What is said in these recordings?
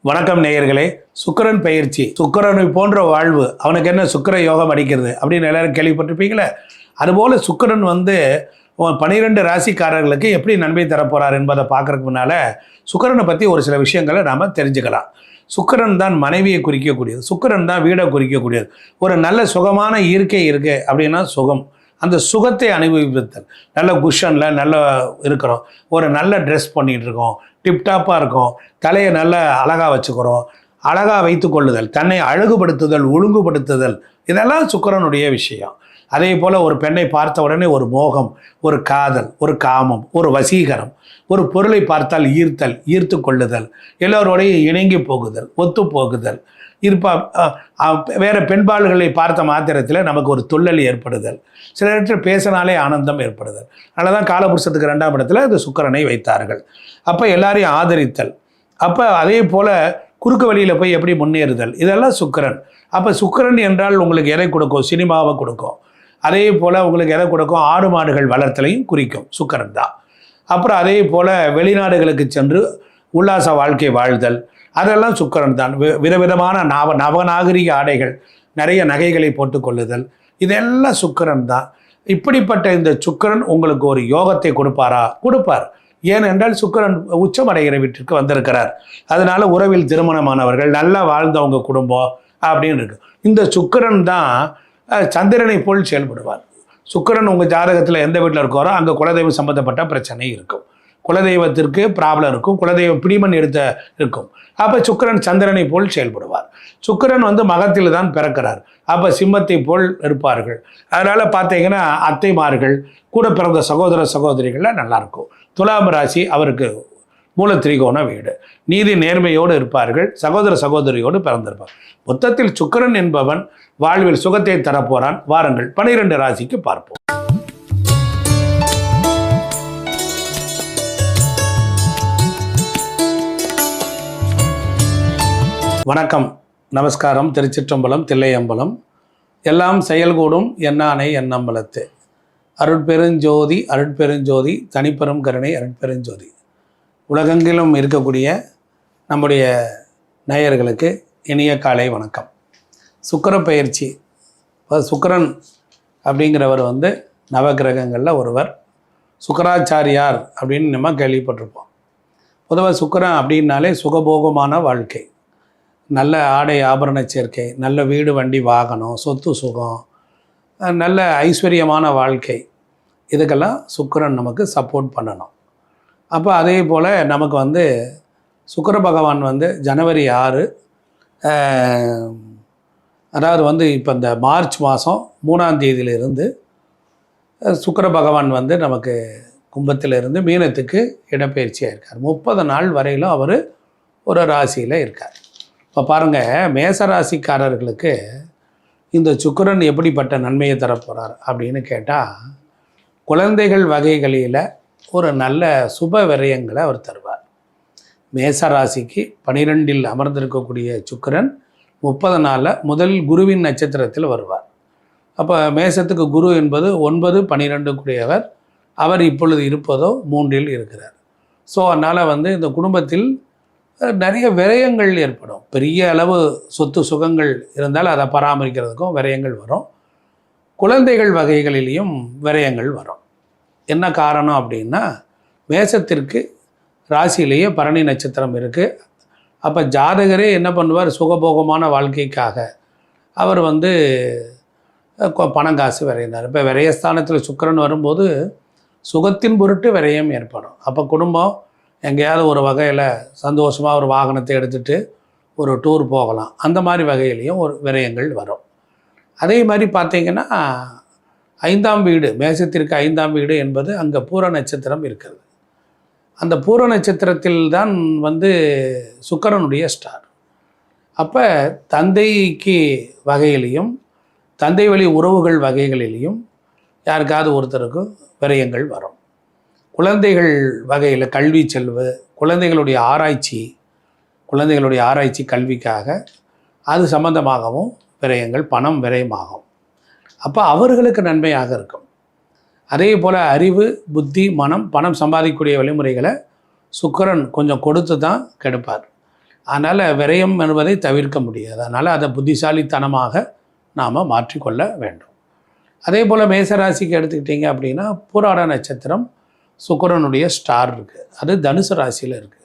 வணக்கம் நேயர்களே. சுக்கிரன் பயிற்சி, சுக்கிரனை போன்ற வாழ்வு, அவனுக்கு என்ன சுக்கிர யோகம் அடிக்கிறது அப்படின்னு எல்லாரும் கேள்விப்பட்டிருப்பீங்களே. அதுபோல் சுக்கிரன் 12 ராசிக்காரர்களுக்கு எப்படி நன்மை தரப்போகிறார் என்பதை பார்க்கறதுக்கு முன்னால் சுக்கிரனை பற்றி ஒரு சில விஷயங்களை நாம் தெரிஞ்சுக்கலாம். சுக்கிரன் தான் மனைவியை குறிக்கக்கூடியது, சுக்கிரன் தான் வீடை குறிக்கக்கூடியது. ஒரு நல்ல சுகமான இயற்கை இருக்குது அப்படின்னா சுகம், அந்த சுகத்தை அனுபவித்தல். நல்ல குஷனில் நல்லா இருக்கிறோம், ஒரு நல்ல ட்ரெஸ் பண்ணிகிட்டு இருக்கோம், டிப்டாப்பாக இருக்கும், தலையை நல்லா அழகாக வச்சுக்கிறோம், அழகாக வைத்து கொள்ளுதல், தன்னை அழகுபடுத்துதல், ஒழுங்குபடுத்துதல், இதெல்லாம் சுக்கிரனுடைய விஷயம். அதே போல் ஒரு பெண்ணை பார்த்த உடனே ஒரு மோகம், ஒரு காதல், ஒரு காமம், ஒரு வசீகரம், ஒரு பொருளை பார்த்தால் ஈர்த்தல், ஈர்த்து கொள்ளுதல், எல்லோரோடையும் இணங்கி போகுதல், ஒத்து போகுதல், வேறு பெண்பாள்களை பார்த்த மாத்திரத்தில் நமக்கு ஒரு துள்ளல் ஏற்படுதல், சில இடத்துல பேசினாலே ஆனந்தம் ஏற்படுதல். அதனால தான் காலபுருஷத்துக்கு 2ஆம் இடத்துல இந்த சுக்கிரனை வைத்தார்கள். அப்போ எல்லாரையும் ஆதரித்தல். அப்போ அதே போல் குறுக்கு வழியில் போய் எப்படி முன்னேறுதல், இதெல்லாம் சுக்கிரன். அப்போ சுக்கிரன் என்றால் உங்களுக்கு எதை கொடுக்கும்? சினிமாவை கொடுக்கும். அதே போல் உங்களுக்கு எதை கொடுக்கும்? ஆடு மாடுகள் வளர்த்தலையும் குறிக்கும் சுக்கிரன் தான். அப்புறம் அதே போல் வெளிநாடுகளுக்கு சென்று உல்லாச வாழ்க்கை வாழ்தல், அதெல்லாம் சுக்கிரன் தான். விதவிதமான நவநாகரிக ஆடைகள், நிறைய நகைகளை போட்டுக்கொள்ளுதல், இதெல்லாம் சுக்கிரன் தான். இப்படிப்பட்ட இந்த சுக்கிரன் உங்களுக்கு ஒரு யோகத்தை கொடுப்பாரா? கொடுப்பார். ஏனென்றால் சுக்கிரன் உச்சமடைகிற வீட்டிற்கு வந்திருக்கிறார். அதனால உறவில் திருமணமானவர்கள், நல்லா வாழ்ந்தவங்க குடும்பம் அப்படின்னு இருக்கு. இந்த சுக்கிரன் தான் சந்திரனை போல் செயல்படுவார். சுக்கிரன் உங்கள் ஜாதகத்தில் எந்த வீட்டில் இருக்காரோ அங்கே குலதெய்வம் சம்மந்தப்பட்ட பிரச்சனை இருக்கும், குலதெய்வத்திற்கு ப்ராப்ளம் இருக்கும், குலதெய்வம் பிடிமன் எடுத்த இருக்கும். அப்போ சுக்கிரன் சந்திரனை போல் செயல்படுவார். சுக்கிரன் மகத்தில் தான் பிறக்கிறார். அப்போ சிம்மத்தை போல் இருப்பார்கள். அதனால் பார்த்தீங்கன்னா அத்தைமார்கள், கூட பிறந்த சகோதர சகோதரிகள்லாம் நல்லாயிருக்கும். துலாம் ராசி அவருக்கு மூல திரிகோண வீடு, நீதி நேர்மையோடு இருப்பார்கள், சகோதர சகோதரியோடு பிறந்திருப்பார். மொத்தத்தில் சுக்கிரன் என்பவன் வாழ்வில் சுகத்தை தரப்போறான். வாருங்கள் 12 ராசிக்கு பார்ப்போம். வணக்கம், நமஸ்காரம். திருச்சிற்றம்பலம், தில்லையம்பலம். எல்லாம் செயல்கூடும் எண்ணானை எண்ணம்பலத்து. அருட்பெருஞ்சோதி அருட்பெருஞ்சோதி தனிப்பெரும் கருணை அருட்பெருஞ்சோதி. உலகெங்கிலும் இருக்கக்கூடிய நம்முடைய நேயர்களுக்கு இனிய காலை வணக்கம். சுக்கிர பயிற்சி. சுக்கிரன் அப்படிங்கிறவர் நவகிரகங்களில் ஒருவர். சுக்கராச்சாரியார் அப்படின்னு நம்ம கேள்விப்பட்டிருப்போம். பொதுவாக சுக்கிரன் அப்படின்னாலே சுகபோகமான வாழ்க்கை, நல்ல ஆடை ஆபரண சேர்க்கை, நல்ல வீடு வண்டி வாகனம், சொத்து சுகம், நல்ல ஐஸ்வர்யமான வாழ்க்கை, இதுக்கெல்லாம் சுக்கிரன் நமக்கு சப்போர்ட் பண்ணணும். அப்போ அதே போல் நமக்கு சுக்கிர பகவான் ஜனவரி 6, அதாவது இப்போ இந்த மார்ச் மாதம் 3ஆம் தேதியிலிருந்து சுக்கிர பகவான் நமக்கு கும்பத்திலிருந்து மீனத்துக்கு இடப்பெயர்ச்சியாக இருக்கார். 30 நாள் வரையிலும் அவர் ஒரு ராசியில் இருக்கார். இப்போ பாருங்கள், மேசராசிக்காரர்களுக்கு இந்த சுக்கிரன் எப்படிப்பட்ட நன்மையை தரப்போகிறார் அப்படின்னு கேட்டால், குழந்தைகள் வகைகளில் ஒரு நல்ல சுப விரயங்களை அவர் தருவார். மேசராசிக்கு 12இல் அமர்ந்திருக்கக்கூடிய சுக்கிரன் 30 நாளில் முதல் குருவின் நட்சத்திரத்தில் வருவார். அப்போ மேசத்துக்கு குரு என்பது 9, 12 கூடியவர். அவர் இப்பொழுது இருப்பதோ 3இல் இருக்கிறார். ஸோ அதனால் இந்த குடும்பத்தில் நிறைய விரயங்கள் ஏற்படும். பெரிய அளவு சொத்து சுகங்கள் இருந்தால் அதை பராமரிக்கிறதுக்கும் விரயங்கள் வரும். குழந்தைகள் வகைகளிலையும் விரயங்கள் வரும். என்ன காரணம் அப்படின்னா, மேசத்திற்கு ராசியிலேயே பரணி நட்சத்திரம் இருக்குது. அப்போ ஜாதகரே என்ன பண்ணுவார்? சுகபோகமான வாழ்க்கைக்காக அவர் பணம் காசு விரையினார். இப்போ விரயஸ்தானத்தில் சுக்கிரன் வரும்போது சுகத்தின் பொருட்டு விரயம் ஏற்படும். அப்போ குடும்பம் எங்கேயாவது ஒரு வகையில் சந்தோஷமாக ஒரு வாகனத்தை எடுத்துகிட்டு ஒரு டூர் போகலாம், அந்த மாதிரி வகையிலையும் ஒரு விரயங்கள் வரும். அதே மாதிரி பார்த்திங்கன்னா 5ஆம் வீடு, மேசத்திற்கு 5ஆம் வீடு என்பது அங்கே பூர நட்சத்திரம் இருக்கிறது. அந்த பூர நட்சத்திரத்தில் தான் சுக்கிரனுடைய ஸ்டார். அப்போ தந்தைக்கு வகையிலையும் தந்தை வழி உறவுகள் வகைகளிலையும் யாருக்காவது ஒருத்தருக்கு விரயங்கள் வரும். குழந்தைகள் வகையில் கல்வி செல்வு, குழந்தைகளுடைய ஆராய்ச்சி கல்விக்காக அது சம்பந்தமாகவும் விரயங்கள், பணம் விரயமாகும். அப்போ அவர்களுக்கு நன்மையாக இருக்கும். அதே போல் அறிவு, புத்தி, மனம், பணம் சம்பாதிக்கக்கூடிய வழிமுறைகளை சுக்கிரன் கொஞ்சம் கொடுத்து தான் கெடுப்பார். அதனால் விரயம் என்பதை தவிர்க்க முடியாது. அதனால் அதை புத்திசாலித்தனமாக நாம் மாற்றிக்கொள்ள வேண்டும். அதே போல் மேசராசிக்கு எடுத்துக்கிட்டிங்க அப்படின்னா பூராட நட்சத்திரம் சுக்கிரனுடைய ஸ்டார் இருக்குது. அது தனுசு ராசியில் இருக்குது.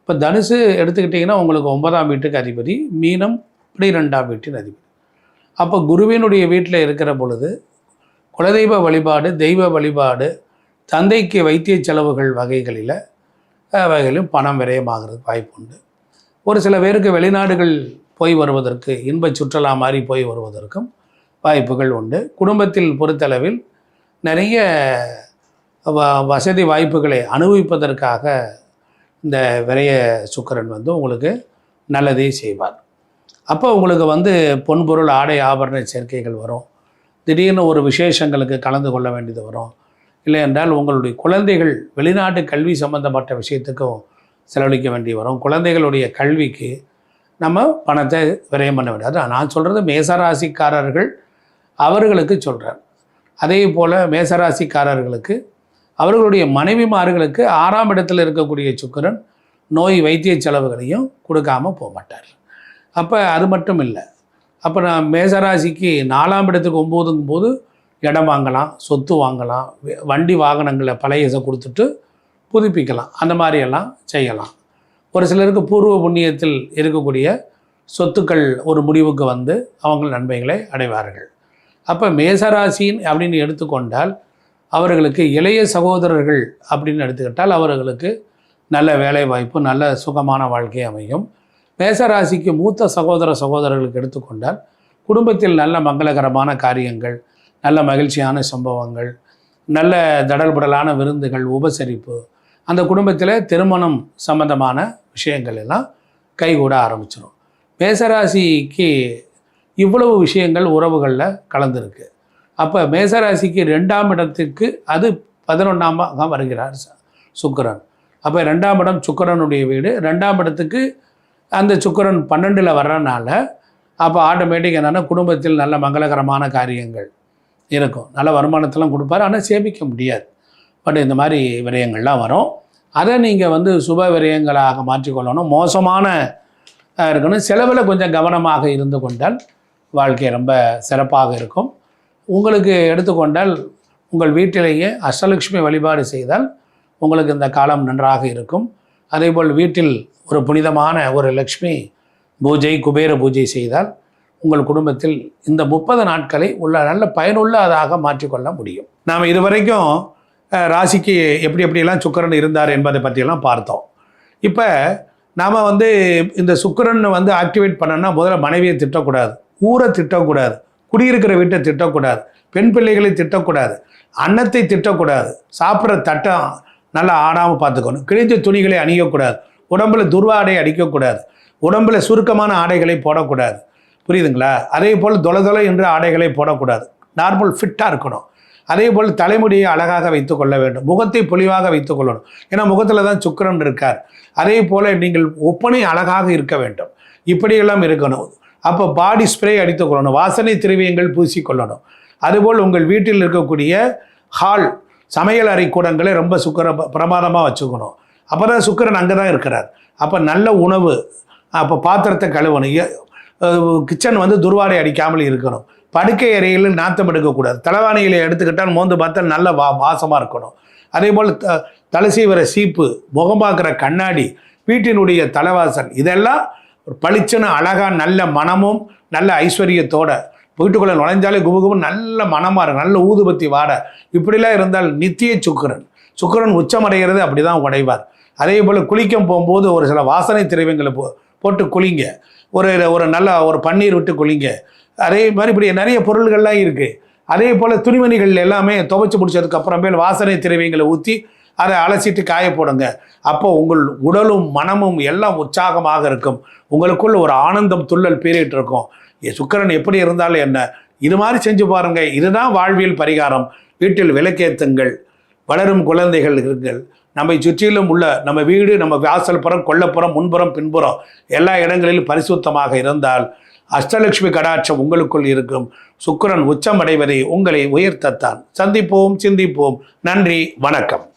இப்போ தனுசு எடுத்துக்கிட்டிங்கன்னா உங்களுக்கு 9ஆம் வீட்டுக்கு அதிபதி, மீனம் 12ஆம் வீட்டின் அதிபதி. அப்போ குருவினுடைய வீட்டில் இருக்கிற பொழுது குலதெய்வ வழிபாடு, தெய்வ வழிபாடு, தந்தைக்கு வைத்திய செலவுகள் வகைகளிலும் பணம் விரயமாகிறதுக்கு வாய்ப்பு உண்டு. ஒரு சில பேருக்கு வெளிநாடுகள் போய் வருவதற்கு, இன்ப சுற்றுலா மாதிரி போய் வருவதற்கும் வாய்ப்புகள் உண்டு. குடும்பத்தில் பொறுத்தளவில் நிறைய வசதி வாய்ப்புகளை அனுபவிப்பதற்காக இந்த விரைய சுக்கிரன் உங்களுக்கு நல்லதே செய்வார். அப்போ உங்களுக்கு பொன்பொருள் ஆடை ஆபரண சேர்க்கைகள் வரும். திடீர்னு ஒரு விசேஷங்களுக்கு கலந்து கொள்ள வேண்டியது வரும். இல்லை என்றால் உங்களுடைய குழந்தைகள் வெளிநாட்டு கல்வி சம்பந்தப்பட்ட விஷயத்துக்கும் செலவழிக்க வேண்டி வரும். குழந்தைகளுடைய கல்விக்கு நம்ம பணத்தை விரயம் பண்ண வேண்டியது. நான் சொல்கிறது மேசராசிக்காரர்கள் அவர்களுக்கு சொல்கிறேன். அதே போல் மேசராசிக்காரர்களுக்கு அவர்களுடைய மனைவிமார்களுக்கு 6ஆம் இடத்தில் இருக்கக்கூடிய சுக்கிரன் நோய் வைத்திய செலவுகளையும் கொடுக்காமல் போக மாட்டார். அப்போ அது மட்டும் இல்லை, அப்போ நான் மேசராசிக்கு 4ஆம் இடத்துக்கு 9ங்கும் போது இடம் வாங்கலாம், சொத்து வாங்கலாம், வண்டி வாகனங்களை பழையதை கொடுத்துட்டு புதுப்பிக்கலாம், அந்த மாதிரியெல்லாம் செய்யலாம். ஒரு சிலருக்கு பூர்வ புண்ணியத்தில் இருக்கக்கூடிய சொத்துக்கள் ஒரு முடிவுக்கு அவங்க நன்மைகளை அடைவார்கள். அப்போ மேசராசின் அப்படின்னு எடுத்துக்கொண்டால் அவர்களுக்கு இளைய சகோதரர்கள் அப்படின்னு எடுத்துக்கிட்டால் அவர்களுக்கு நல்ல வேலை வாய்ப்பு, நல்ல சுகமான வாழ்க்கை அமையும். மேசராசிக்கு மூத்த சகோதரர்களுக்கு எடுத்துக்கொண்டால் குடும்பத்தில் நல்ல மங்களகரமான காரியங்கள், நல்ல மகிழ்ச்சியான சம்பவங்கள், நல்ல தடல்புடலான விருந்துகள், உபசரிப்பு, அந்த குடும்பத்தில் திருமணம் சம்பந்தமான விஷயங்கள் எல்லாம் கைகூட ஆரம்பிச்சிடும். மேசராசிக்கு இவ்வளவு விஷயங்கள் உறவுகளில் கலந்துருக்கு. அப்போ மேசராசிக்கு 2ஆம் இடத்துக்கு அது 11ஆமாக வருகிறார் சுக்கிரன். அப்போ 2ஆம் இடம் சுக்கிரனுடைய வீடு. 2ஆம் இடத்துக்கு அந்த சுக்கிரன் 12ல் வர்றதுனால அப்போ ஆட்டோமேட்டிக் என்னென்னா குடும்பத்தில் நல்ல மங்களகரமான காரியங்கள் இருக்கும். நல்ல வருமானத்தெல்லாம் கொடுப்பார், ஆனால் சேமிக்க முடியாது. பட் இந்த மாதிரி விரயங்கள்லாம் வரும். அதை நீங்கள் சுப விரயங்களாக மாற்றிக்கொள்ளணும். மோசமான இருக்கணும். செலவில் கொஞ்சம் கவனமாக இருந்து கொண்டால் வாழ்க்கை ரொம்ப சிறப்பாக இருக்கும். உங்களுக்கு எடுத்துக்கொண்டால் உங்கள் வீட்டிலேயே அஷ்டலட்சுமி வழிபாடு செய்தால் உங்களுக்கு இந்த காலம் நன்றாக இருக்கும். அதேபோல் வீட்டில் ஒரு புனிதமான ஒரு லக்ஷ்மி பூஜை, குபேர பூஜை செய்தால் உங்கள் குடும்பத்தில் இந்த 30 நாட்களை நல்ல பயனுள்ளதாக மாற்றிக்கொள்ள முடியும். நாம் இதுவரைக்கும் ராசிக்கு எப்படியெல்லாம் சுக்கிரன் இருந்தார் என்பதை பற்றியெல்லாம் பார்த்தோம். இப்போ நாம் இந்த சுக்கிரன் ஆக்டிவேட் பண்ணோன்னா முதல்ல மனைவியை திட்டக்கூடாது, ஊரை திட்டக்கூடாது, குடியிருக்கிற வீட்டை திட்டக்கூடாது, பெண் பிள்ளைகளை திட்டக்கூடாது, அன்னத்தை திட்டக்கூடாது, சாப்பிட்ற தட்டம் நல்லா ஆடாமல் பார்த்துக்கணும், கிழிஞ்ச துணிகளை அணியக்கூடாது, உடம்புல துர்வாடை அடிக்கக்கூடாது, உடம்புல சுருக்கமான ஆடைகளை போடக்கூடாது. புரியுதுங்களா? அதே போல் தொலை என்ற ஆடைகளை போடக்கூடாது. நார்மல் ஃபிட்டாக இருக்கணும். அதே போல் தலைமுடியை அழகாக வைத்து கொள்ள வேண்டும், முகத்தை பொலிவாக வைத்து கொள்ளணும். ஏன்னா முகத்தில் தான் சுக்கிரன் இருக்கார். அதே போல் நீங்கள் ஒப்பனை அழகாக இருக்க வேண்டும். இப்படியெல்லாம் இருக்கணும். அப்போ பாடி ஸ்ப்ரே அடித்து கொள்ளணும், வாசனை திரவியங்கள் பூசிக்கொள்ளணும். அதுபோல் உங்கள் வீட்டில் இருக்கக்கூடிய ஹால், சமையல் அறை கூடங்களை ரொம்ப பிரமாதமாக வச்சுக்கணும். அப்போ தான் சுக்கிரன் அங்கே தான் இருக்கிறார். அப்போ நல்ல உணவு, அப்போ பாத்திரத்தை கழுவணும், கிச்சன் துர்வாடை அடிக்காமல் இருக்கணும், படுக்கை அறையில் நாத்தம் எடுக்கக்கூடாது, தலைவாணிகளை எடுத்துக்கிட்டால் மோந்து பார்த்தால் நல்ல வாசமாக இருக்கணும். அதே போல் தலைசீவர சீப்பு, முகம் பார்க்குற கண்ணாடி, வீட்டினுடைய தலைவாசல், இதெல்லாம் ஒரு பளிச்சுன்னு அழகாக நல்ல மனமும் நல்ல ஐஸ்வர்யத்தோட வீட்டுக்குள்ளே நுழைஞ்சாலே குபுகுபு நல்ல மனமாக இருக்கும், நல்ல ஊதுபத்தி வாட, இப்படிலாம் இருந்தால் நித்திய சுக்கிரன் உச்சமடைகிறது அப்படி தான் உடைவார். அதே போல் குளிக்க போகும்போது ஒரு சில வாசனை திரவியங்களை போட்டு குளிங்க, ஒரு நல்ல ஒரு பன்னீர் விட்டு குளிங்க. அதே மாதிரி இப்படி நிறைய பொருள்கள்லாம் இருக்குது. அதே போல் துணிமணிகள் எல்லாமே துவைச்சி முடிச்சதுக்கு அப்புறமேல் வாசனை திரவியங்களை ஊற்றி அதை அலசிட்டு காய போடுங்க. அப்போ உங்கள் உடலும் மனமும் எல்லாம் உற்சாகமாக இருக்கும். உங்களுக்குள்ள ஒரு ஆனந்தம் துள்ளல் பீரிட்டு இருக்கும். சுக்கிரன் எப்படி இருந்தாலும் என்ன, இது மாதிரி செஞ்சு பாருங்கள். இதுதான் வாழ்வியல் பரிகாரம். வீட்டில் விளக்கேற்றுங்கள், வளரும் குழந்தைகள் இருங்கள். நம்மை சுற்றிலும் உள்ள நம்ம வீடு, நம்ம வாசல் புறம், கொல்லப்புறம், முன்புறம், பின்புறம் எல்லா இடங்களிலும் பரிசுத்தமாக இருந்தால் அஷ்டலட்சுமி கடாட்சம் உங்களுக்குள் இருக்கும். சுக்கிரன் உச்சமடைவதை உங்களை உயர்த்தத்தான். சந்திப்போம், சிந்திப்போம். நன்றி, வணக்கம்.